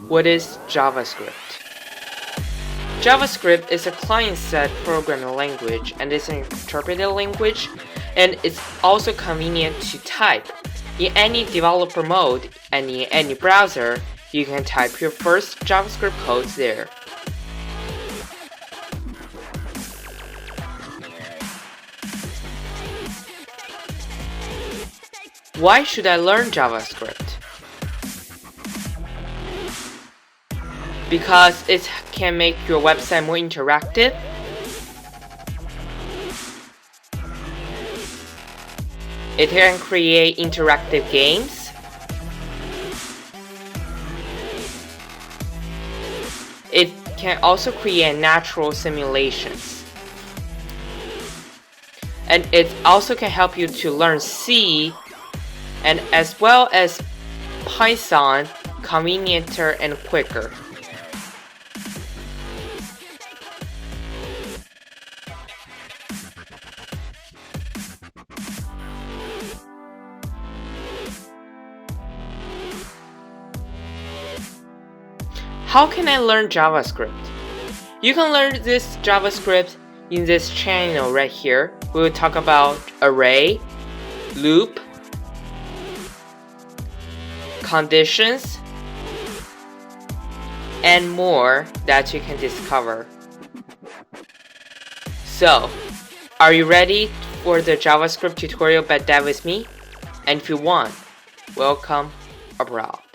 What is JavaScript? JavaScript is a client-side programming language and is an interpreted language, and it's also convenient to type. In any developer mode and in any browser, you can type your first JavaScript codes there. Why should I learn JavaScript? Because it can make your website more interactive. It can create interactive games. It can also create natural simulations. And it also can help you to learn C and as well as Python convenienter and quicker. How can I learn JavaScript? You can learn this JavaScript in this channel right here. We will talk about array, loop, conditions, and more that you can discover. So, are you ready for the JavaScript tutorial by DevWithMe? And if you want, welcome abroad.